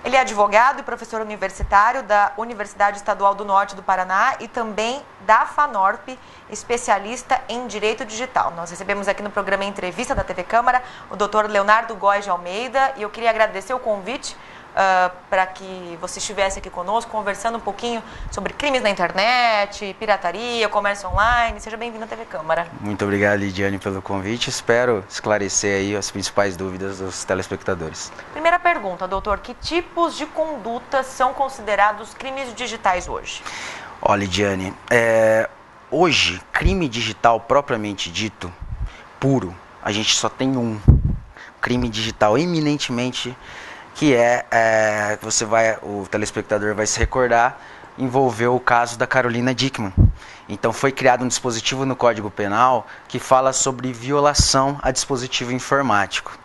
Ele é advogado e professor universitário da Universidade Estadual do Norte do Paraná e também da FANORP, especialista em Direito Digital. Nós recebemos aqui no programa Entrevista da TV Câmara o Dr. Leonardo Góes de Almeida e eu queria agradecer o convite para que você estivesse aqui conosco, conversando um pouquinho sobre crimes na internet, pirataria, comércio online. Seja bem-vindo à TV Câmara. Muito obrigado, Lidiane, pelo convite. Espero esclarecer aí as principais dúvidas dos telespectadores. Primeira pergunta, doutor. Que tipos de condutas são considerados crimes digitais hoje? Olha, Lidiane, hoje, crime digital propriamente dito, puro, a gente só tem um. Crime digital eminentemente que o telespectador vai se recordar, envolveu o caso da Carolina Dickmann. Então foi criado um dispositivo no Código Penal que fala sobre violação a dispositivo informático.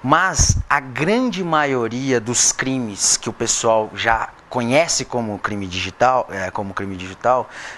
Mas a grande maioria dos crimes que o pessoal já conhece como crime digital,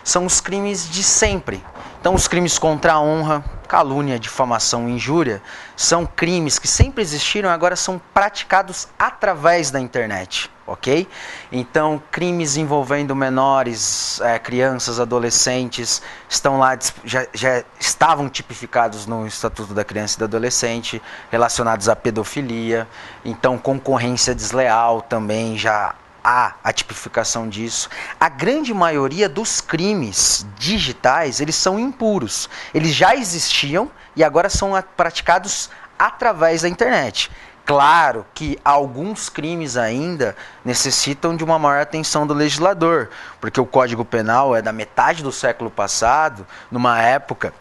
são os crimes de sempre. Então os crimes contra a honra, calúnia, difamação e injúria são crimes que sempre existiram e agora são praticados através da internet, ok? Então crimes envolvendo menores, crianças, adolescentes, estão lá, já estavam tipificados no Estatuto da Criança e do Adolescente, relacionados à pedofilia. Então concorrência desleal também já há a tipificação disso. A grande maioria dos crimes digitais, eles são impuros. Eles já existiam e agora são praticados através da internet. Claro que alguns crimes ainda necessitam de uma maior atenção do legislador, porque o Código Penal é da metade do século passado, numa época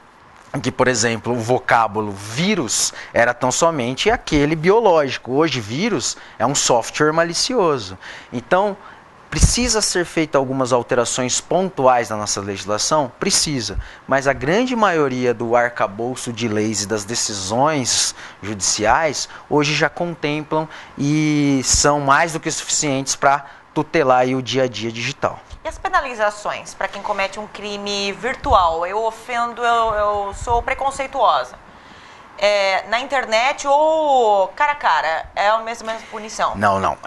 em que, por exemplo, o vocábulo vírus era tão somente aquele biológico. Hoje, vírus é um software malicioso. Então, precisa ser feita algumas alterações pontuais na nossa legislação? Precisa. Mas a grande maioria do arcabouço de leis e das decisões judiciais hoje já contemplam e são mais do que suficientes para tutelar aí o dia a dia digital. E as penalizações para quem comete um crime virtual? Eu ofendo, eu sou preconceituosa. Na internet ou cara a cara? É a mesma punição? Não.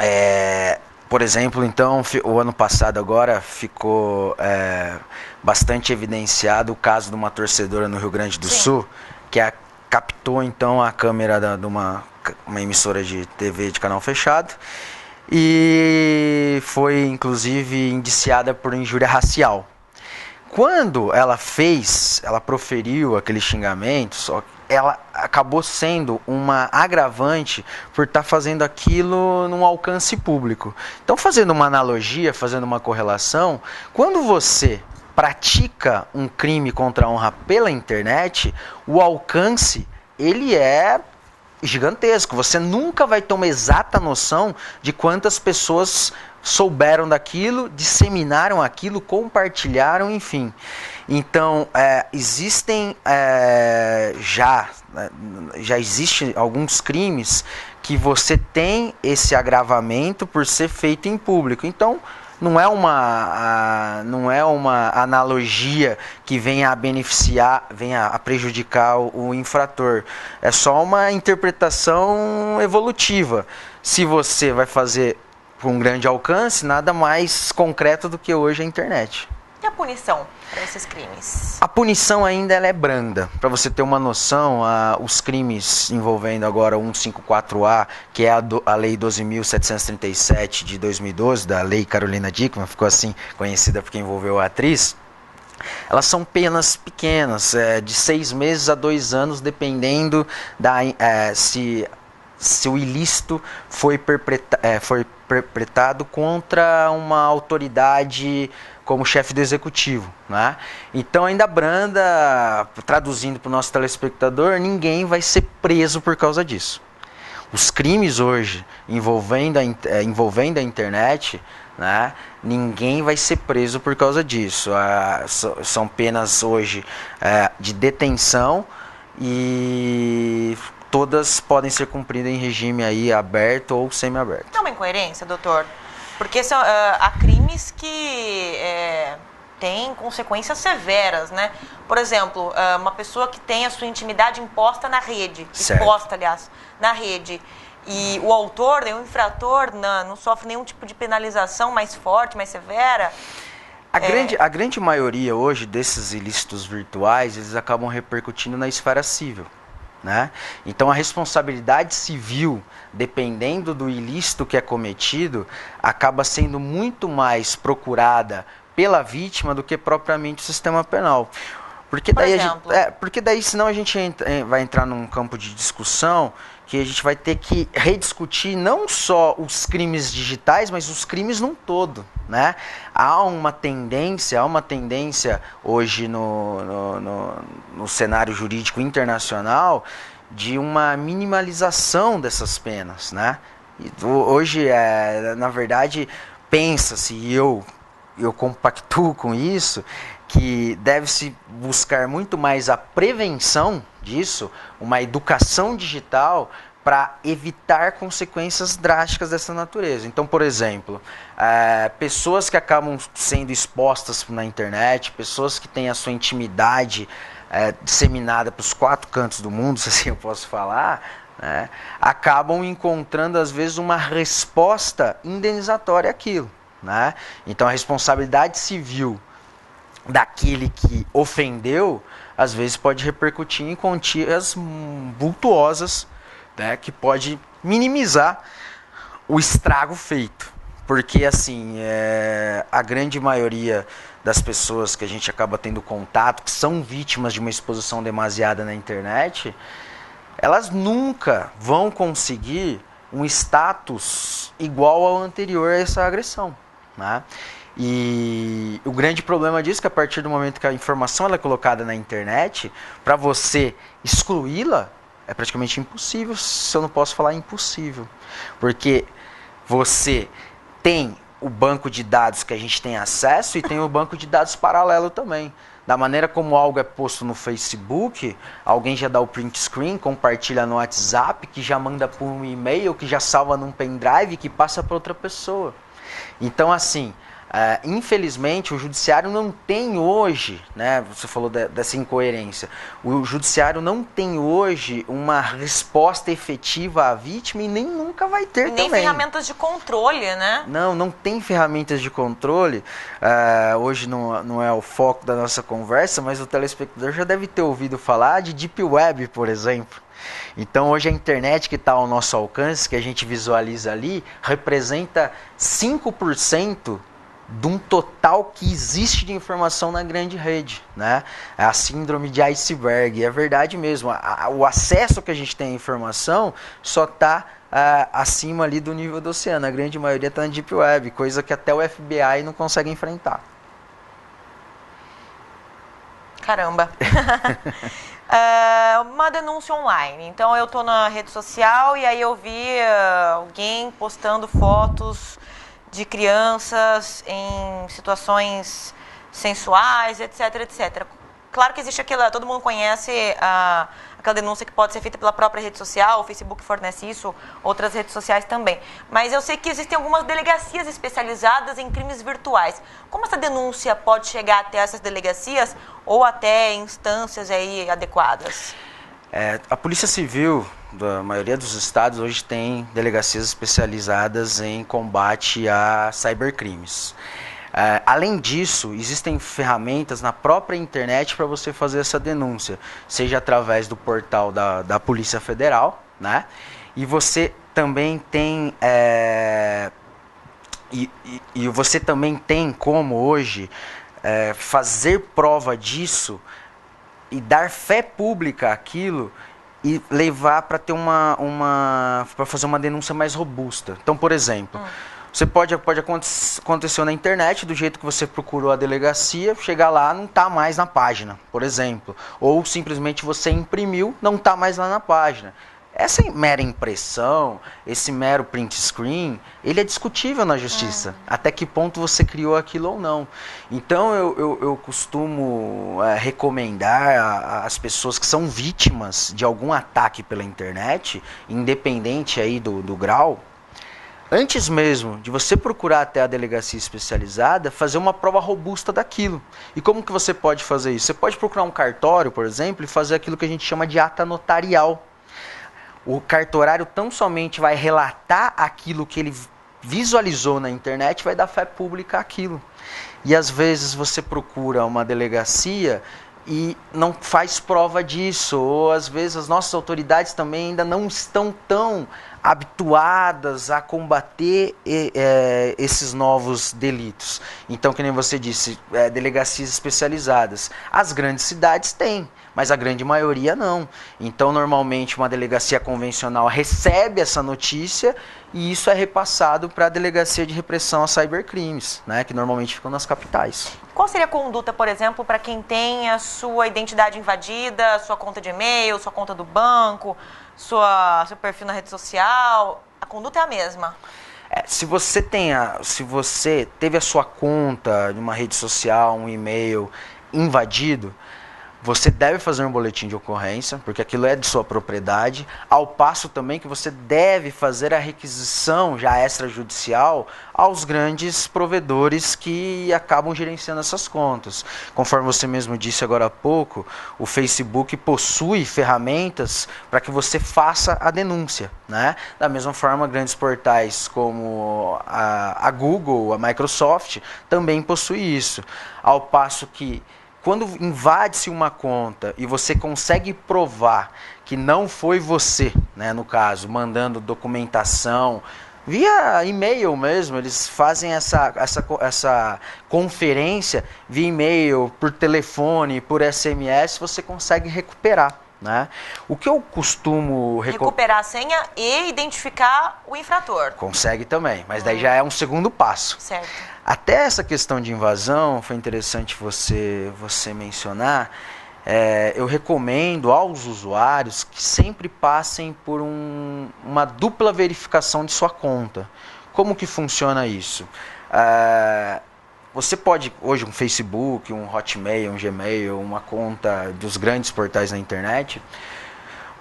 Por exemplo, então, o ano passado agora ficou bastante evidenciado o caso de uma torcedora no Rio Grande do Sul, que captou então a câmera de uma emissora de TV de canal fechado, e foi inclusive indiciada por injúria racial. Quando ela proferiu aquele xingamento, ela acabou sendo uma agravante por estar fazendo aquilo num alcance público. Então, fazendo uma analogia, fazendo uma correlação, quando você pratica um crime contra a honra pela internet, o alcance ele é gigantesco. Você nunca vai ter uma exata noção de quantas pessoas souberam daquilo, disseminaram aquilo, compartilharam, enfim. Então, já existem alguns crimes que você tem esse agravamento por ser feito em público. Então, não é uma analogia que venha a beneficiar, venha a prejudicar o infrator. É só uma interpretação evolutiva. Se você vai fazer com um grande alcance, nada mais concreto do que hoje a internet. E a punição para esses crimes? A punição ainda ela é branda. Para você ter uma noção, os crimes envolvendo agora 154A, que é a Lei 12.737 de 2012, da Lei Carolina Dickmann, ficou assim conhecida porque envolveu a atriz, elas são penas pequenas, de 6 meses a 2 anos, dependendo se o ilícito foi perpetrado contra uma autoridade como chefe do executivo, né? Então, ainda branda, traduzindo para o nosso telespectador, ninguém vai ser preso por causa disso. Os crimes hoje envolvendo a internet, né, ninguém vai ser preso por causa disso. São penas hoje de detenção e todas podem ser cumpridas em regime aí aberto ou semi-aberto. Não é uma incoerência, doutor? Porque há crimes que têm consequências severas, né? Por exemplo, uma pessoa que tem a sua intimidade imposta na rede, certo, exposta, aliás, na rede, e o autor, o infrator, não sofre nenhum tipo de penalização mais forte, mais severa? A grande maioria hoje desses ilícitos virtuais, eles acabam repercutindo na esfera civil, né? Então a responsabilidade civil, dependendo do ilícito que é cometido, acaba sendo muito mais procurada pela vítima do que propriamente o sistema penal. Porque daí, senão a gente vai entrar num campo de discussão que a gente vai ter que rediscutir não só os crimes digitais, mas os crimes num todo, né? Há uma tendência hoje no cenário jurídico internacional de uma minimalização dessas penas, né? E hoje, na verdade, pensa-se, e eu compactuo com isso, que deve-se buscar muito mais a prevenção disso, uma educação digital para evitar consequências drásticas dessa natureza. Então, por exemplo, pessoas que acabam sendo expostas na internet, pessoas que têm a sua intimidade disseminada para os 4 cantos do mundo, se assim eu posso falar, né, acabam encontrando, às vezes, uma resposta indenizatória àquilo, né? Então, a responsabilidade civil daquele que ofendeu, às vezes pode repercutir em quantias vultuosas, né, que pode minimizar o estrago feito. Porque, assim, a grande maioria das pessoas que a gente acaba tendo contato, que são vítimas de uma exposição demasiada na internet, elas nunca vão conseguir um status igual ao anterior a essa agressão, né? E o grande problema disso é que a partir do momento que a informação ela é colocada na internet, para você excluí-la é praticamente impossível, se eu não posso falar impossível. Porque você tem o banco de dados que a gente tem acesso e tem o banco de dados paralelo também. Da maneira como algo é posto no Facebook, alguém já dá o print screen, compartilha no WhatsApp, que já manda por um e-mail, que já salva num pendrive, que passa para outra pessoa. Então, assim, infelizmente, o judiciário não tem hoje, né, você falou dessa incoerência, o judiciário não tem hoje uma resposta efetiva à vítima e nem nunca vai ter também. Nem ferramentas de controle, né? Não tem ferramentas de controle. Hoje não é o foco da nossa conversa, mas o telespectador já deve ter ouvido falar de Deep Web, por exemplo. Então hoje a internet que está ao nosso alcance, que a gente visualiza ali, representa 5% de um total que existe de informação na grande rede, né? É a síndrome de iceberg, é verdade mesmo. O acesso que a gente tem à informação só está acima ali do nível do oceano. A grande maioria está na Deep Web, coisa que até o FBI não consegue enfrentar. Caramba! Uma denúncia online. Então eu estou na rede social e aí eu vi alguém postando fotos de crianças em situações sensuais, etc, etc. Claro que existe aquela, todo mundo conhece aquela denúncia que pode ser feita pela própria rede social, o Facebook fornece isso, outras redes sociais também. Mas eu sei que existem algumas delegacias especializadas em crimes virtuais. Como essa denúncia pode chegar até essas delegacias ou até instâncias aí adequadas? A Polícia Civil da maioria dos estados hoje tem delegacias especializadas em combate a cybercrimes. Além disso, existem ferramentas na própria internet para você fazer essa denúncia, seja através do portal da Polícia Federal, né? E você também tem você também tem como hoje fazer prova disso e dar fé pública àquilo e levar para ter para fazer uma denúncia mais robusta. Então, por exemplo, você pode acontecer na internet, do jeito que você procurou a delegacia, chegar lá, não está mais na página, por exemplo. Ou simplesmente você imprimiu, não está mais lá na página. Essa mera impressão, esse mero print screen, ele é discutível na justiça. Até que ponto você criou aquilo ou não. Então eu costumo recomendar às pessoas que são vítimas de algum ataque pela internet, independente aí do grau, antes mesmo de você procurar até a delegacia especializada, fazer uma prova robusta daquilo. E como que você pode fazer isso? Você pode procurar um cartório, por exemplo, e fazer aquilo que a gente chama de ata notarial. O cartorário tão somente vai relatar aquilo que ele visualizou na internet, vai dar fé pública àquilo. E às vezes você procura uma delegacia e não faz prova disso, ou às vezes as nossas autoridades também ainda não estão tão habituadas a combater esses novos delitos. Então, que nem você disse, delegacias especializadas. As grandes cidades têm, mas a grande maioria não. Então, normalmente, uma delegacia convencional recebe essa notícia e isso é repassado para a Delegacia de Repressão a Cybercrimes, né, que normalmente ficam nas capitais. Qual seria a conduta, por exemplo, para quem tem a sua identidade invadida, sua conta de e-mail, sua conta do banco, seu perfil na rede social? A conduta é a mesma. Se você teve a sua conta de uma rede social, um e-mail invadido, você deve fazer um boletim de ocorrência, porque aquilo é de sua propriedade, ao passo também que você deve fazer a requisição já extrajudicial aos grandes provedores que acabam gerenciando essas contas. Conforme você mesmo disse agora há pouco, o Facebook possui ferramentas para que você faça a denúncia, né? Da mesma forma, grandes portais como a Google, a Microsoft, também possuem isso. Ao passo que quando invade-se uma conta e você consegue provar que não foi você, né, no caso, mandando documentação, via e-mail mesmo, eles fazem essa conferência via e-mail, por telefone, por SMS, você consegue recuperar. Né? O que eu costumo recuperar a senha e identificar o infrator. Consegue também, mas daí já é um segundo passo. Certo. Até essa questão de invasão, foi interessante você mencionar, eu recomendo aos usuários que sempre passem por uma dupla verificação de sua conta. Como que funciona isso? Você pode, hoje, um Facebook, um Hotmail, um Gmail, uma conta dos grandes portais na internet,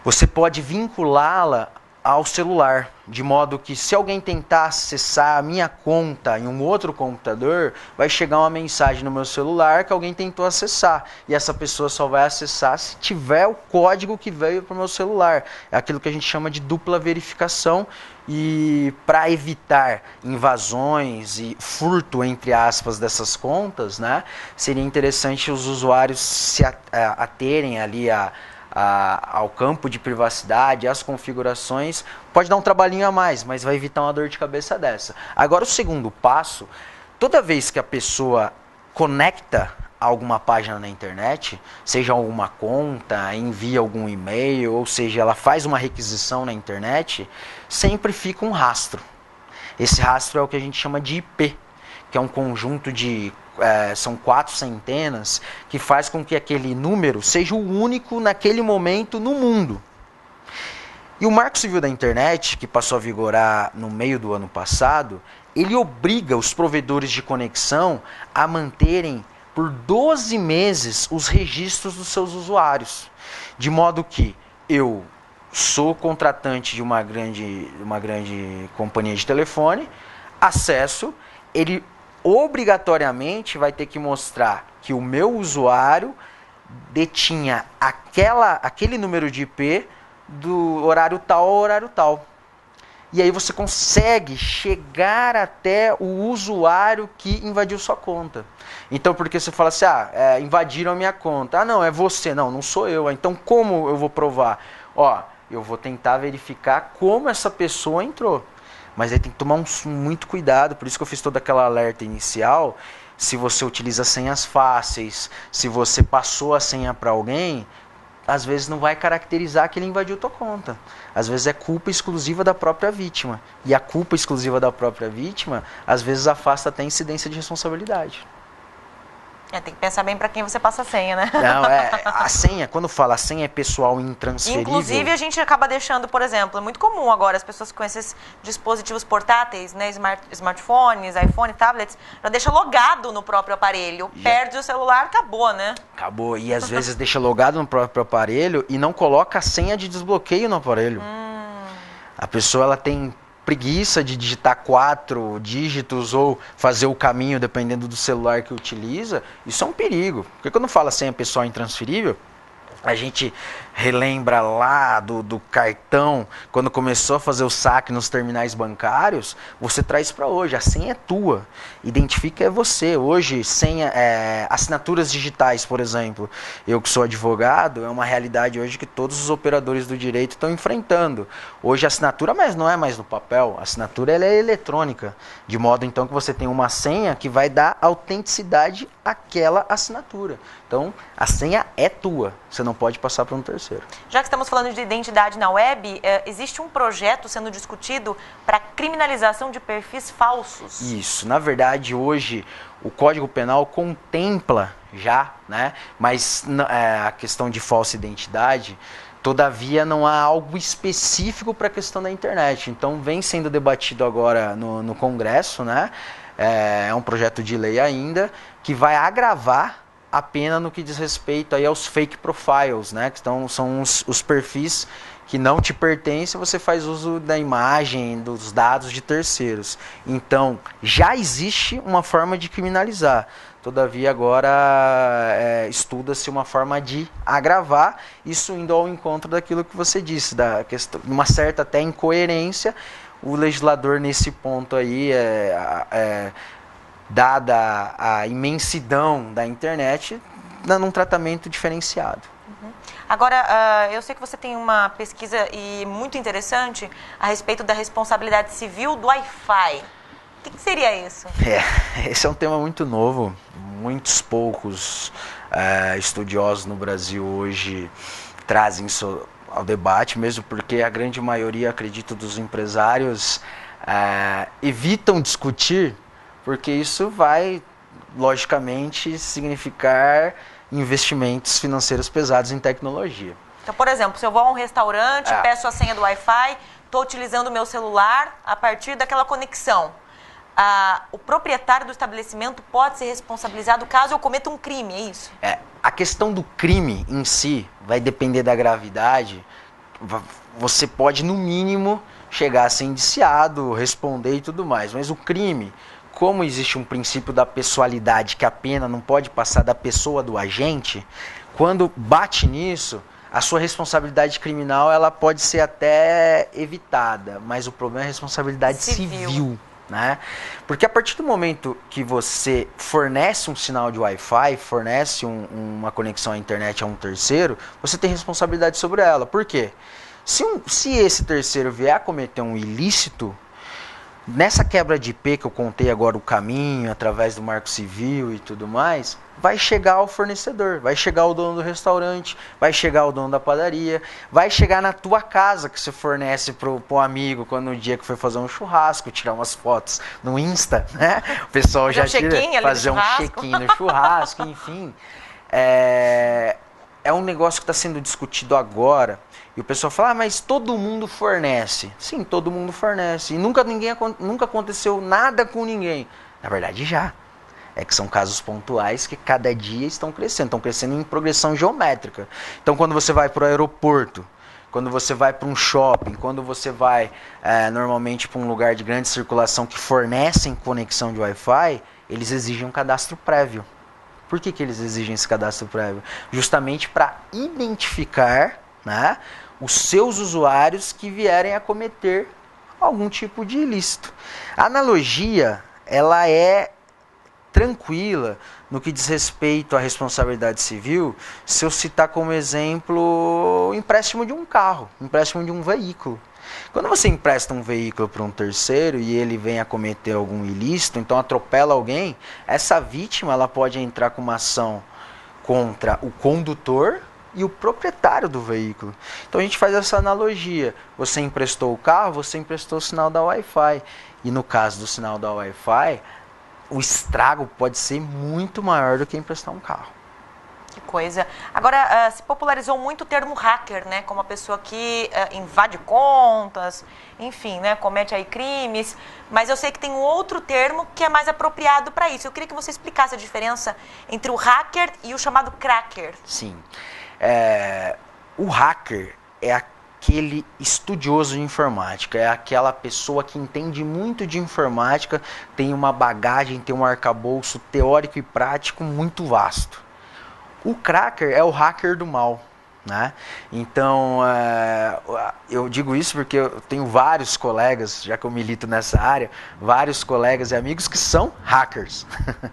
você pode vinculá-la ao celular, de modo que se alguém tentar acessar a minha conta em um outro computador, vai chegar uma mensagem no meu celular que alguém tentou acessar, e essa pessoa só vai acessar se tiver o código que veio para o meu celular. É aquilo que a gente chama de dupla verificação, e para evitar invasões e furto, entre aspas, dessas contas, né, seria interessante os usuários se aterem ali ao campo de privacidade, às configurações. Pode dar um trabalhinho a mais, mas vai evitar uma dor de cabeça dessa. Agora, o segundo passo, toda vez que a pessoa conecta alguma página na internet, seja alguma conta, envia algum e-mail, ou seja, ela faz uma requisição na internet, sempre fica um rastro. Esse rastro é o que a gente chama de IP, que é um conjunto de são 4 centenas, que faz com que aquele número seja o único naquele momento no mundo. E o Marco Civil da Internet, que passou a vigorar no meio do ano passado, ele obriga os provedores de conexão a manterem por 12 meses os registros dos seus usuários. De modo que eu sou contratante de uma grande companhia de telefone, acesso, ele obrigatoriamente vai ter que mostrar que o meu usuário detinha aquele número de IP do horário tal ao horário tal. E aí você consegue chegar até o usuário que invadiu sua conta. Então, porque você fala assim, invadiram a minha conta. Ah, não, é você. Não sou eu. Então, como eu vou provar? Eu vou tentar verificar como essa pessoa entrou. Mas aí tem que tomar muito cuidado, por isso que eu fiz toda aquela alerta inicial. Se você utiliza senhas fáceis, se você passou a senha para alguém, às vezes não vai caracterizar que ele invadiu tua conta. Às vezes é culpa exclusiva da própria vítima. E a culpa exclusiva da própria vítima, às vezes afasta até a incidência de responsabilidade. Tem que pensar bem para quem você passa a senha, né? Não, a senha, quando fala a senha é pessoal intransferível. Inclusive, a gente acaba deixando, por exemplo, é muito comum agora as pessoas com esses dispositivos portáteis, né, smartphones, iPhone, tablets, já deixa logado no próprio aparelho. Perde o celular, acabou, né? Acabou. E às vezes deixa logado no próprio aparelho e não coloca a senha de desbloqueio no aparelho. A pessoa, ela tem preguiça de digitar 4 dígitos ou fazer o caminho dependendo do celular que utiliza. Isso é um perigo, porque quando fala senha pessoal intransferível, A gente relembra lá do cartão, quando começou a fazer o saque nos terminais bancários, você traz para hoje, a senha é tua, identifica é você. Hoje, senha, assinaturas digitais, por exemplo, eu que sou advogado, é uma realidade hoje que todos os operadores do direito estão enfrentando. Hoje a assinatura mas não é mais no papel, a assinatura ela é eletrônica, de modo então que você tem uma senha que vai dar autenticidade àquela assinatura. Então, a senha é tua, você não pode passar para um terceiro. Já que estamos falando de identidade na web, existe um projeto sendo discutido para criminalização de perfis falsos? Isso, na verdade hoje o Código Penal contempla já, né, mas a questão de falsa identidade, todavia não há algo específico para a questão da internet. Então vem sendo debatido agora no Congresso, né, é um projeto de lei ainda, que vai agravar a pena no que diz respeito aí aos fake profiles, né? Que são os perfis que não te pertencem, você faz uso da imagem, dos dados de terceiros. Então, já existe uma forma de criminalizar. Todavia, agora estuda-se uma forma de agravar, isso indo ao encontro daquilo que você disse, da questão, uma certa até incoerência. O legislador, nesse ponto aí, dada a imensidão da internet, dando um tratamento diferenciado. Agora, eu sei que você tem uma pesquisa muito interessante a respeito da responsabilidade civil do Wi-Fi. O que seria isso? Esse é um tema muito novo. Muitos poucos estudiosos no Brasil hoje trazem isso ao debate, mesmo porque a grande maioria, acredito, dos empresários evitam discutir, porque isso vai, logicamente, significar investimentos financeiros pesados em tecnologia. Então, por exemplo, se eu vou a um restaurante, peço a senha do Wi-Fi, estou utilizando o meu celular a partir daquela conexão. O proprietário do estabelecimento pode ser responsabilizado caso eu cometa um crime, é isso? A questão do crime em si vai depender da gravidade. Você pode, no mínimo, chegar a ser indiciado, responder e tudo mais, mas o crime, como existe um princípio da pessoalidade, que a pena não pode passar da pessoa do agente, quando bate nisso, a sua responsabilidade criminal ela pode ser até evitada, mas o problema é a responsabilidade civil, né? Porque a partir do momento que você fornece um sinal de Wi-Fi, fornece uma conexão à internet a um terceiro, você tem responsabilidade sobre ela. Por quê? Se esse terceiro vier a cometer um ilícito, nessa quebra de IP que eu contei agora o caminho, através do marco civil e tudo mais, vai chegar ao fornecedor, vai chegar ao dono do restaurante, vai chegar ao dono da padaria, vai chegar na tua casa que você fornece pro amigo quando no dia que foi fazer um churrasco, tirar umas fotos no Insta, né? O pessoal já tira, fazer um check-in no churrasco, enfim. É um negócio que está sendo discutido agora. E o pessoal fala, mas todo mundo fornece. Sim, todo mundo fornece. E nunca aconteceu nada com ninguém. Na verdade, já. É que são casos pontuais que cada dia estão crescendo em progressão geométrica. Então, quando você vai para o aeroporto, quando você vai para um shopping, quando você vai normalmente para um lugar de grande circulação que fornecem conexão de Wi-Fi, eles exigem um cadastro prévio. Por que eles exigem esse cadastro prévio? Justamente para identificar, né, os seus usuários que vierem a cometer algum tipo de ilícito. A analogia, ela é tranquila no que diz respeito à responsabilidade civil, se eu citar como exemplo o empréstimo de um carro, empréstimo de um veículo. Quando você empresta um veículo para um terceiro e ele vem a cometer algum ilícito, então atropela alguém, essa vítima ela pode entrar com uma ação contra o condutor e o proprietário do veículo. Então a gente faz essa analogia. Você emprestou o carro, você emprestou o sinal da Wi-Fi. E no caso do sinal da Wi-Fi, o estrago pode ser muito maior do que emprestar um carro. Que coisa. Agora, se popularizou muito o termo hacker, né? Como a pessoa que invade contas, enfim, né? Comete aí crimes. Mas eu sei que tem um outro termo que é mais apropriado para isso. Eu queria que você explicasse a diferença entre o hacker e o chamado cracker. Sim. O hacker é aquele estudioso de informática, é aquela pessoa que entende muito de informática, tem uma bagagem, tem um arcabouço teórico e prático muito vasto. O cracker é o hacker do mal, né? Então, eu digo isso porque eu tenho vários colegas, já que eu milito nessa área, vários colegas e amigos que são hackers,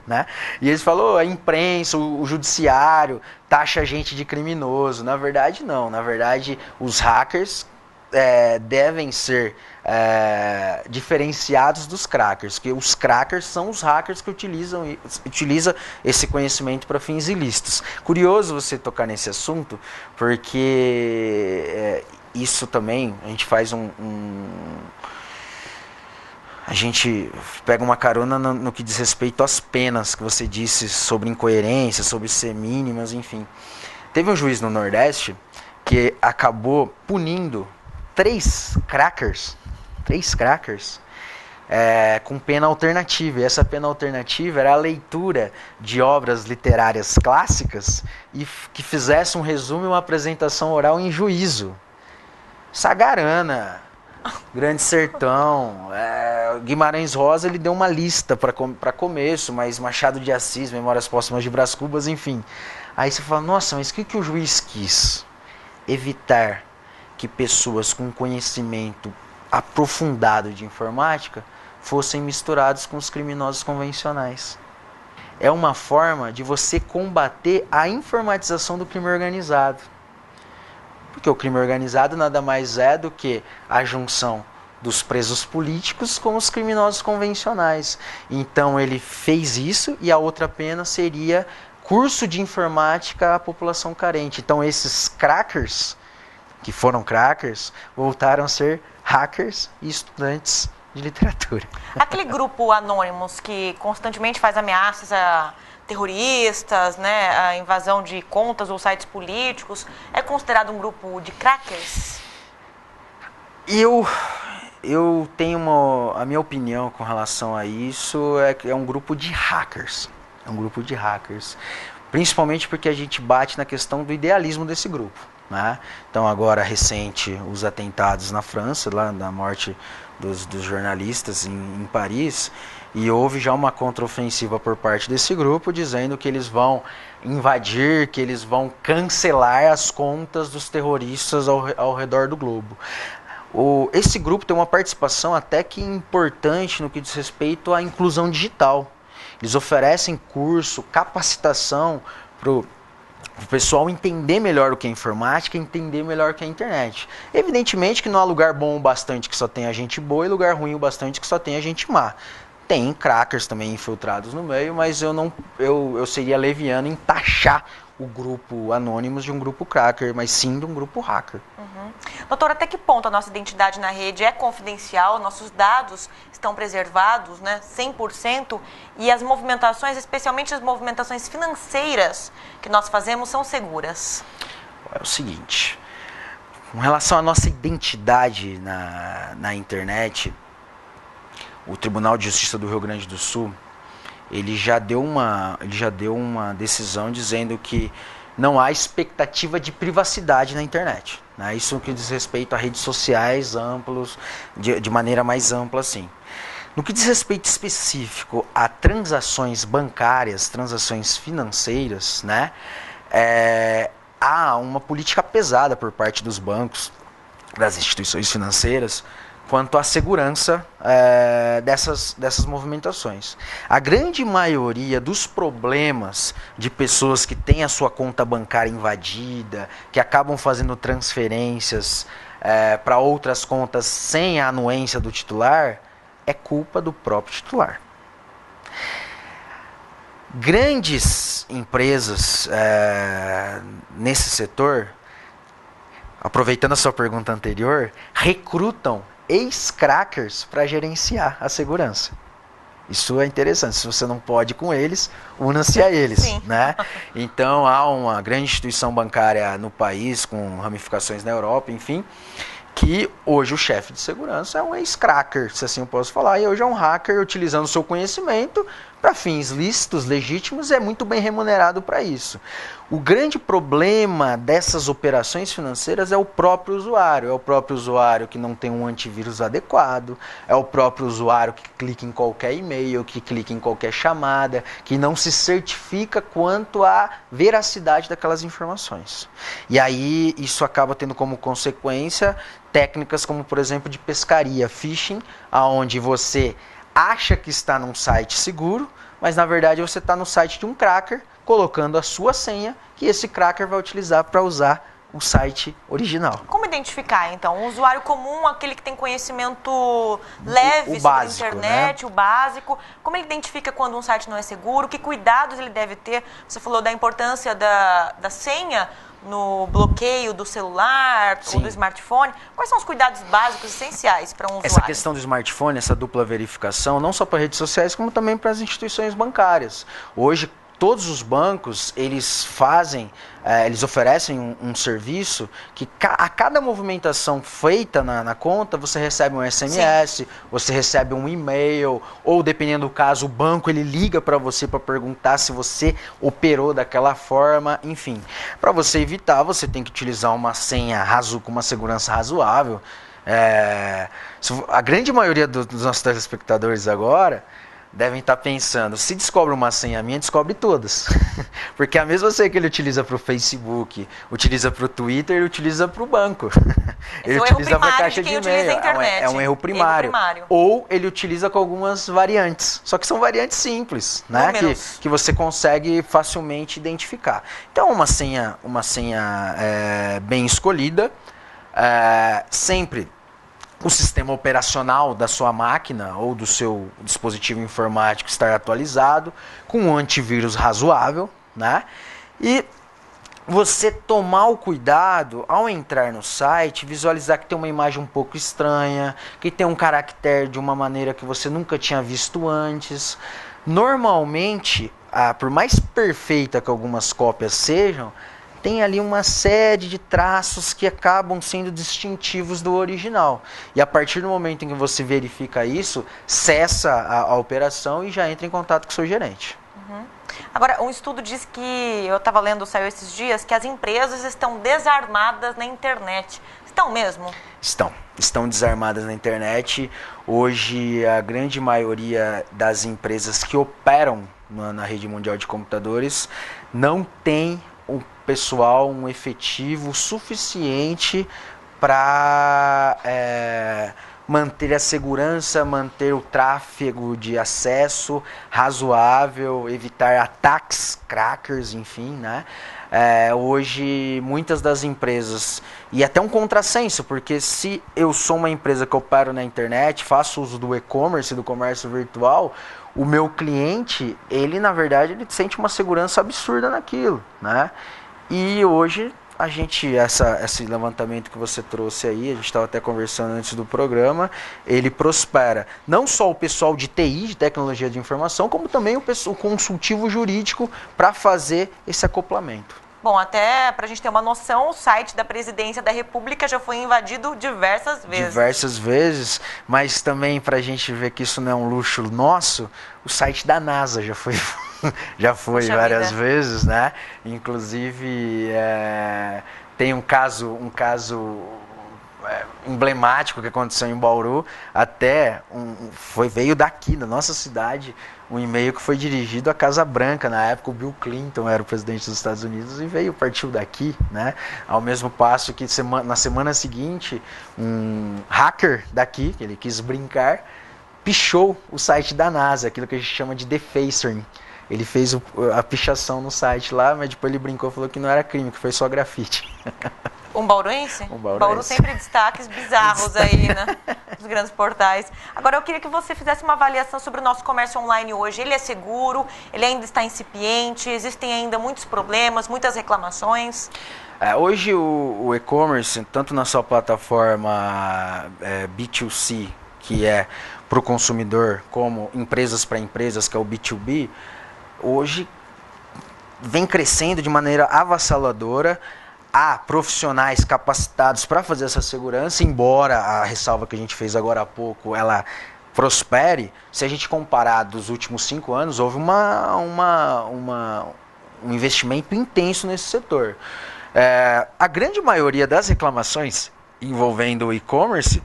né? E eles falam, a imprensa, o judiciário taxa a gente de criminoso. Na verdade, não. Na verdade, os hackers devem ser diferenciados dos crackers, que os crackers são os hackers que utilizam esse conhecimento para fins ilícitos. Curioso você tocar nesse assunto, porque isso também, a gente faz a gente pega uma carona no que diz respeito às penas que você disse sobre incoerência, sobre ser mínimas, enfim. Teve um juiz no Nordeste que acabou punindo três crackers com pena alternativa. E essa pena alternativa era a leitura de obras literárias clássicas e que fizesse um resumo e uma apresentação oral em juízo. Sagarana, Grande Sertão, Guimarães Rosa, ele deu uma lista para começo, mas Machado de Assis, Memórias Póstumas de Brás Cubas, enfim. Aí você fala, nossa, mas o que o juiz quis? Evitar que pessoas com conhecimento aprofundado de informática fossem misturados com os criminosos convencionais. É uma forma de você combater a informatização do crime organizado. Porque o crime organizado nada mais é do que a junção dos presos políticos com os criminosos convencionais. Então ele fez isso e a outra pena seria curso de informática à população carente. Então esses crackers, que foram crackers, voltaram a ser hackers e estudantes de literatura. Aquele grupo Anonymous que constantemente faz ameaças a terroristas, né, a invasão de contas ou sites políticos, é considerado um grupo de crackers? Eu tenho a minha opinião com relação a isso é que é um grupo de hackers. É um grupo de hackers. Principalmente porque a gente bate na questão do idealismo desse grupo, né? Então agora recente os atentados na França, lá da morte dos jornalistas em Paris, e houve já uma contraofensiva por parte desse grupo dizendo que eles vão invadir, que eles vão cancelar as contas dos terroristas ao redor do globo. Esse grupo tem uma participação até que importante no que diz respeito à inclusão digital. Eles oferecem curso, capacitação para o pessoal entender melhor o que é informática, entender melhor o que é internet. Evidentemente que não há lugar bom o bastante que só tem a gente boa e lugar ruim o bastante que só tem a gente má. Tem crackers também infiltrados no meio, mas eu seria leviano em taxar o grupo Anonymous de um grupo cracker, mas sim de um grupo hacker. Uhum. Doutor, até que ponto a nossa identidade na rede é confidencial, nossos dados estão preservados, né, 100%, e as movimentações, especialmente as movimentações financeiras que nós fazemos, são seguras? É o seguinte, com relação à nossa identidade na internet, o Tribunal de Justiça do Rio Grande do Sul, ele já deu uma decisão dizendo que não há expectativa de privacidade na internet, né? Isso que diz respeito a redes sociais amplos, de maneira mais ampla assim. No que diz respeito específico a transações bancárias, transações financeiras, né? Há uma política pesada por parte dos bancos, das instituições financeiras, quanto à segurança dessas movimentações. A grande maioria dos problemas de pessoas que têm a sua conta bancária invadida, que acabam fazendo transferências para outras contas sem a anuência do titular, é culpa do próprio titular. Grandes empresas nesse setor, aproveitando a sua pergunta anterior, recrutam ex-crackers para gerenciar a segurança. Isso é interessante. Se você não pode com eles, una-se a eles. Sim. Né? Então, há uma grande instituição bancária no país, com ramificações na Europa, enfim, que hoje o chefe de segurança é um ex-cracker, se assim eu posso falar, e hoje é um hacker utilizando o seu conhecimento para fins lícitos, legítimos, é muito bem remunerado para isso. O grande problema dessas operações financeiras é o próprio usuário que não tem um antivírus adequado, é o próprio usuário que clica em qualquer e-mail, que clica em qualquer chamada, que não se certifica quanto à veracidade daquelas informações. E aí isso acaba tendo como consequência técnicas como, por exemplo, de pescaria, phishing, onde você acha que está num site seguro, mas na verdade você está no site de um cracker, colocando a sua senha, que esse cracker vai utilizar para usar o site original. Como identificar, então? Um usuário comum, aquele que tem conhecimento leve sobre a internet, né? O básico. Como ele identifica quando um site não é seguro? Que cuidados ele deve ter? Você falou da importância da senha no bloqueio do celular, ou do smartphone. Quais são os cuidados básicos essenciais para um usuário? Essa questão do smartphone, essa dupla verificação, não só para redes sociais, como também para as instituições bancárias. Hoje, todos os bancos, eles oferecem um serviço que a cada movimentação feita na conta, você recebe um SMS, você recebe um e-mail, ou dependendo do caso, o banco ele liga para você para perguntar se você operou daquela forma, enfim. Para você evitar, você tem que utilizar uma senha com uma segurança razoável. A grande maioria dos nossos telespectadores agora devem estar pensando, se descobre uma senha minha, descobre todas. Porque a mesma senha que ele utiliza para o Facebook, utiliza para o Twitter, ele utiliza para o banco. Ele utiliza para a caixa de e-mail. É um erro primário. Ou ele utiliza com algumas variantes. Só que são variantes simples, né? Que você consegue facilmente identificar. Então, uma senha bem escolhida, sempre o sistema operacional da sua máquina ou do seu dispositivo informático estar atualizado, com um antivírus razoável, né? E você tomar o cuidado, ao entrar no site, visualizar que tem uma imagem um pouco estranha, que tem um caractere de uma maneira que você nunca tinha visto antes. Normalmente, por mais perfeita que algumas cópias sejam, tem ali uma série de traços que acabam sendo distintivos do original. E a partir do momento em que você verifica isso, cessa a operação e já entra em contato com o seu gerente. Agora, um estudo diz que, eu estava lendo, saiu esses dias, que as empresas estão desarmadas na internet. Estão mesmo? Estão desarmadas na internet. Hoje, a grande maioria das empresas que operam na rede mundial de computadores não tem um efetivo suficiente para manter a segurança, manter o tráfego de acesso razoável, evitar ataques, crackers, enfim, né? Hoje, muitas das empresas, e até um contrassenso, porque se eu sou uma empresa que opero na internet, faço uso do e-commerce, do comércio virtual, o meu cliente, ele na verdade, ele sente uma segurança absurda naquilo, né? E hoje, esse levantamento que você trouxe aí, a gente estava até conversando antes do programa, ele prospera não só o pessoal de TI, de tecnologia de informação, como também o consultivo jurídico para fazer esse acoplamento. Bom, até para a gente ter uma noção, o site da Presidência da República já foi invadido diversas vezes. Diversas vezes, mas também para a gente ver que isso não é um luxo nosso, o site da NASA já foi várias vezes, né? Inclusive, tem um caso emblemático que aconteceu em Bauru, veio daqui, da nossa cidade, um e-mail que foi dirigido à Casa Branca. Na época o Bill Clinton era o presidente dos Estados Unidos e partiu daqui, né? Ao mesmo passo que na semana seguinte, um hacker daqui, que ele quis brincar, pichou o site da NASA, aquilo que a gente chama de defacing. Ele fez a pichação no site lá, mas depois ele brincou e falou que não era crime, que foi só grafite. Um bauruense? Bauru sempre destaques bizarros aí, né? Nos grandes portais. Agora, eu queria que você fizesse uma avaliação sobre o nosso comércio online hoje. Ele é seguro? Ele ainda está incipiente? Existem ainda muitos problemas, muitas reclamações? Hoje, o e-commerce, tanto na sua plataforma B2C, que é para o consumidor, como empresas para empresas, que é o B2B, hoje vem crescendo de maneira avassaladora. Há profissionais capacitados para fazer essa segurança, embora a ressalva que a gente fez agora há pouco, ela prospere, se a gente comparar dos últimos 5 anos, houve um investimento intenso nesse setor. A grande maioria das reclamações envolvendo o e-commerce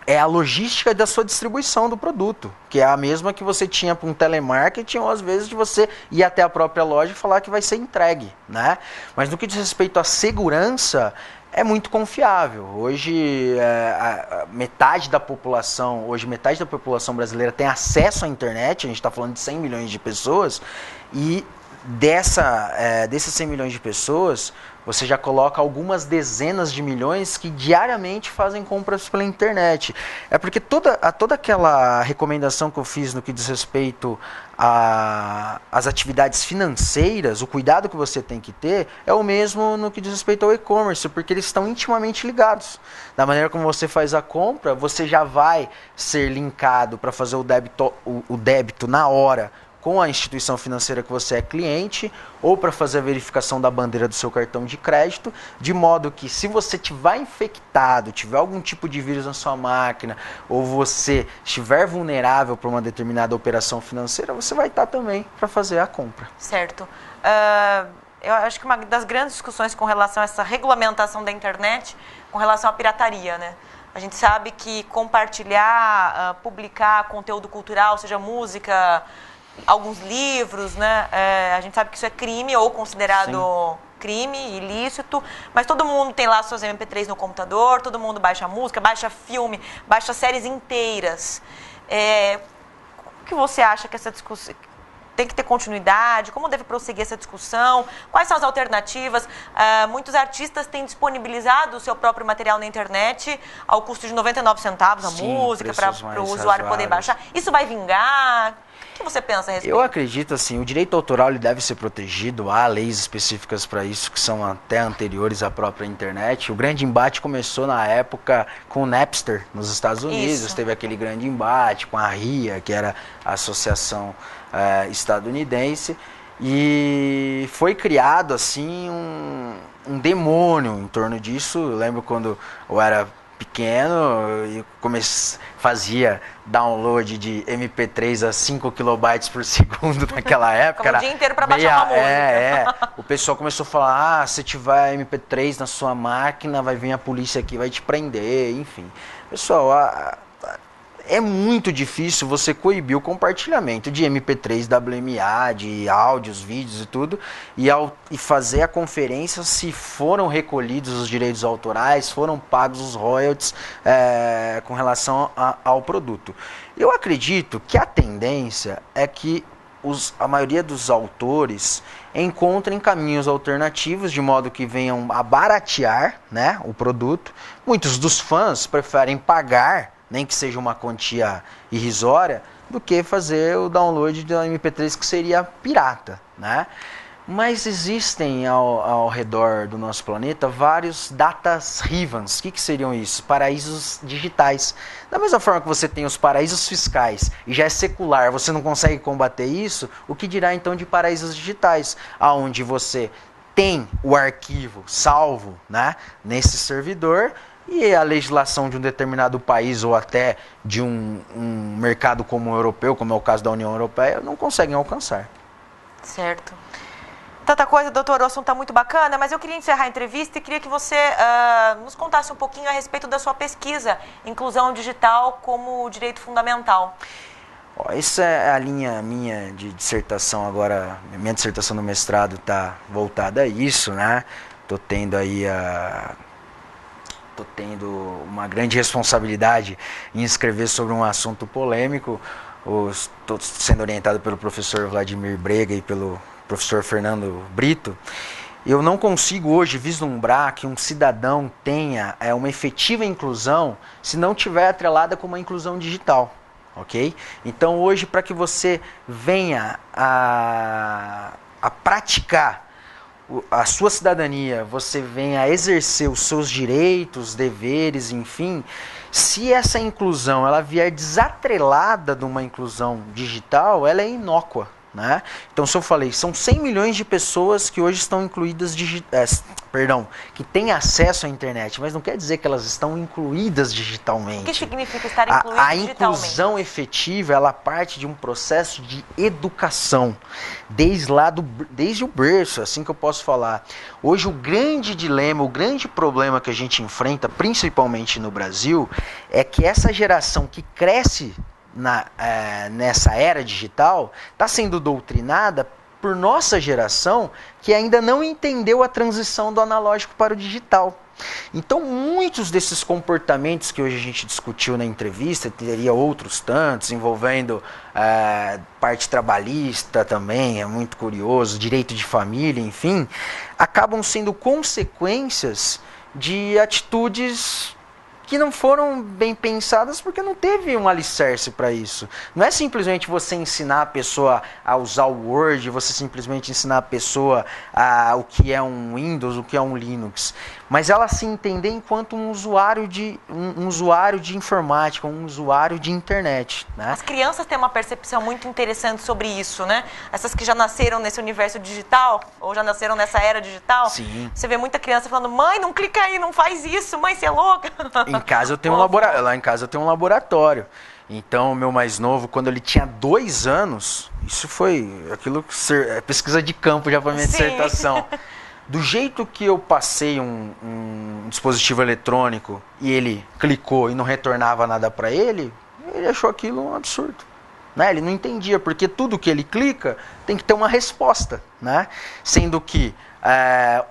é a logística da sua distribuição do produto, que é a mesma que você tinha para um telemarketing, ou às vezes de você ir até a própria loja e falar que vai ser entregue, né? Mas no que diz respeito à segurança, é muito confiável. Hoje, metade da população brasileira tem acesso à internet, a gente está falando de 100 milhões de pessoas, e desses 100 milhões de pessoas, você já coloca algumas dezenas de milhões que diariamente fazem compras pela internet. É porque toda aquela recomendação que eu fiz no que diz respeito às atividades financeiras, o cuidado que você tem que ter, é o mesmo no que diz respeito ao e-commerce, porque eles estão intimamente ligados. Da maneira como você faz a compra, você já vai ser linkado para fazer o débito na hora com a instituição financeira que você é cliente, ou para fazer a verificação da bandeira do seu cartão de crédito, de modo que se você estiver infectado, tiver algum tipo de vírus na sua máquina, ou você estiver vulnerável para uma determinada operação financeira, você vai estar também para fazer a compra. Certo. Eu acho que uma das grandes discussões com relação a essa regulamentação da internet, com relação à pirataria, né? A gente sabe que compartilhar, publicar conteúdo cultural, seja música, alguns livros, né? A gente sabe que isso é crime ou considerado crime, ilícito, mas todo mundo tem lá suas MP3 no computador, todo mundo baixa música, baixa filme, baixa séries inteiras. O que você acha que essa discussão tem que ter continuidade? Como deve prosseguir essa discussão? Quais são as alternativas? Muitos artistas têm disponibilizado o seu próprio material na internet ao custo de 99 centavos a música para o usuário poder baixar. Isso vai vingar? O que você pensa a respeito? Eu acredito assim, o direito autoral ele deve ser protegido, há leis específicas para isso que são até anteriores à própria internet. O grande embate começou na época com o Napster nos Estados Unidos, Isso. Teve aquele grande embate com a RIA, que era a associação estadunidense, e foi criado assim um demônio em torno disso. Eu lembro quando eu era pequeno e fazia download de MP3 a 5 kilobytes por segundo naquela época. Ficava o dia inteiro para baixar uma música. O pessoal começou a falar, se tiver MP3 na sua máquina, vai vir a polícia aqui, vai te prender, enfim. Pessoal, é muito difícil você coibir o compartilhamento de MP3, WMA, de áudios, vídeos e tudo, e fazer a conferência se foram recolhidos os direitos autorais, foram pagos os royalties com relação ao produto. Eu acredito que a tendência é que a maioria dos autores encontrem caminhos alternativos, de modo que venham a baratear, né, o produto. Muitos dos fãs preferem pagar, nem que seja uma quantia irrisória, do que fazer o download de um MP3 que seria pirata, né? Mas existem ao redor do nosso planeta vários datas havens. O que seriam isso? Paraísos digitais. Da mesma forma que você tem os paraísos fiscais e já é secular, você não consegue combater isso, o que dirá então de paraísos digitais, onde você tem o arquivo salvo, né, nesse servidor, e a legislação de um determinado país ou até de um mercado como o europeu, como é o caso da União Europeia, não conseguem alcançar. Certo. Tanta coisa, doutor, o assunto está muito bacana, mas eu queria encerrar a entrevista e queria que você nos contasse um pouquinho a respeito da sua pesquisa, inclusão digital como direito fundamental. Essa é a linha minha de dissertação agora, minha dissertação no mestrado está voltada a isso, né? Estou tendo uma grande responsabilidade em escrever sobre um assunto polêmico. Estou sendo orientado pelo professor Vladimir Brega e pelo professor Fernando Brito. Eu não consigo hoje vislumbrar que um cidadão tenha uma efetiva inclusão se não tiver atrelada com uma inclusão digital. Ok? Então hoje, para que você venha a praticar a sua cidadania, você venha a exercer os seus direitos, deveres, enfim, se essa inclusão ela vier desatrelada de uma inclusão digital, ela é inócua. né? Então, se eu falei, são 100 milhões de pessoas que hoje estão incluídas, que têm acesso à internet, mas não quer dizer que elas estão incluídas digitalmente. O que significa estar incluído a digitalmente? Inclusão efetiva, ela parte de um processo de educação, desde o berço, assim que eu posso falar. Hoje, o grande dilema, o grande problema que a gente enfrenta, principalmente no Brasil, é que essa geração que cresce nessa era digital está sendo doutrinada por nossa geração que ainda não entendeu a transição do analógico para o digital. Então, muitos desses comportamentos que hoje a gente discutiu na entrevista, teria outros tantos, envolvendo parte trabalhista também, é muito curioso, direito de família, enfim, acabam sendo consequências de atitudes que não foram bem pensadas porque não teve um alicerce para isso. Não é simplesmente você ensinar a pessoa a usar o Word, você simplesmente ensinar a pessoa o que é um Windows, o que é um Linux, mas ela se entender enquanto um usuário de informática, um usuário de internet, né? As crianças têm uma percepção muito interessante sobre isso, né? Essas que já nasceram nesse universo digital, ou já nasceram nessa era digital. Sim. Você vê muita criança falando, mãe, não clica aí, não faz isso, mãe, você é louca. Lá em casa eu tenho um laboratório. Então, o meu mais novo, quando ele tinha 2 anos, isso foi pesquisa de campo já para minha dissertação. Do jeito que eu passei um dispositivo eletrônico e ele clicou e não retornava nada para ele achou aquilo um absurdo. Né? Ele não entendia, porque tudo que ele clica tem que ter uma resposta. Né? Sendo que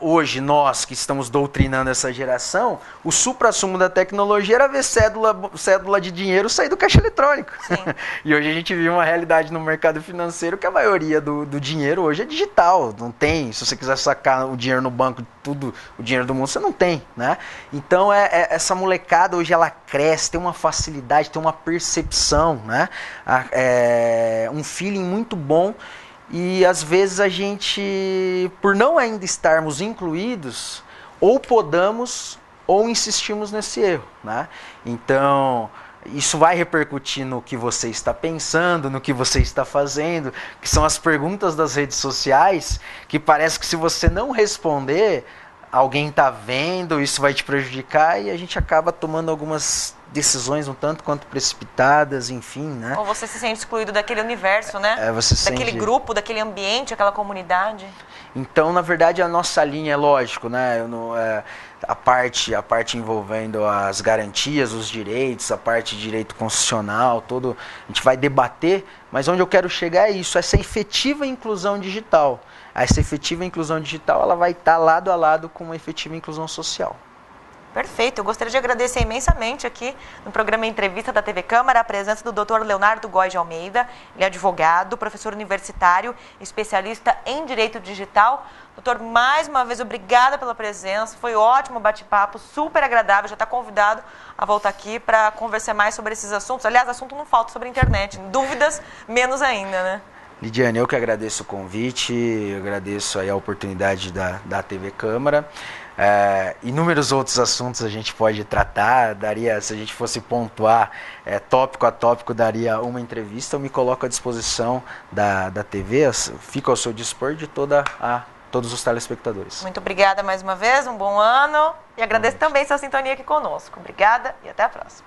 hoje nós que estamos doutrinando essa geração, o suprassumo da tecnologia era ver cédula de dinheiro sair do caixa eletrônico. E hoje a gente vive uma realidade no mercado financeiro que a maioria do dinheiro hoje é digital. Não tem, se você quiser sacar o dinheiro no banco, tudo o dinheiro do mundo, você não tem. Né? Então essa molecada hoje ela cresce, tem uma facilidade, tem uma percepção, né? Um feeling muito bom. E às vezes a gente, por não ainda estarmos incluídos, ou podamos ou insistimos nesse erro. Né? Então, isso vai repercutir no que você está pensando, no que você está fazendo, que são as perguntas das redes sociais, que parece que se você não responder, alguém está vendo, isso vai te prejudicar e a gente acaba tomando algumas decisões um tanto quanto precipitadas, enfim, né? Ou você se sente excluído daquele universo, né? Daquele grupo, daquele ambiente, aquela comunidade. Então, na verdade, a nossa linha é lógico, né? A parte envolvendo as garantias, os direitos, a parte de direito constitucional, a gente vai debater, mas onde eu quero chegar é isso, essa efetiva inclusão digital. Essa efetiva inclusão digital ela vai estar lado a lado com uma efetiva inclusão social. Perfeito, eu gostaria de agradecer imensamente aqui no programa Entrevista da TV Câmara a presença do Dr. Leonardo Góes de Almeida. Ele é advogado, professor universitário, especialista em Direito Digital. Doutor, mais uma vez, obrigada pela presença, foi ótimo o bate-papo, super agradável, já está convidado a voltar aqui para conversar mais sobre esses assuntos. Aliás, assunto não falta sobre a internet, dúvidas menos ainda, né? Lidiane, eu que agradeço o convite, agradeço aí a oportunidade da TV Câmara. Inúmeros outros assuntos a gente pode tratar, se a gente fosse pontuar tópico a tópico, daria uma entrevista. Eu me coloco à disposição da TV, fico ao seu dispor de todos os telespectadores. Muito obrigada mais uma vez, um bom ano e agradeço também sua sintonia aqui conosco. Obrigada e até a próxima.